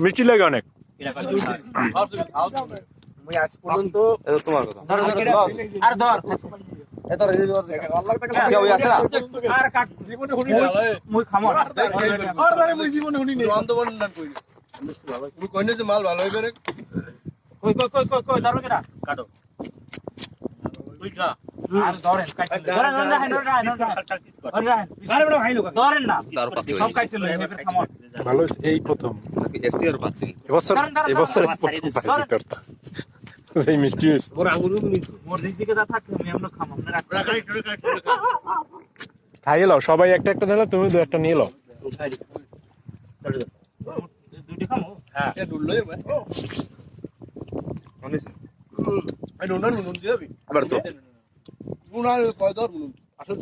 মিষ্টি লাগে অনেক। মাল ভালো হইবে কাটো ভালো এই প্রথম এবছর এই মিষ্টি খাইয়ে লাও সবাই একটা একটা দিলে তুমি দু একটা নিয়ে লাও। আবার নুন আর কয় দর নুন আসলে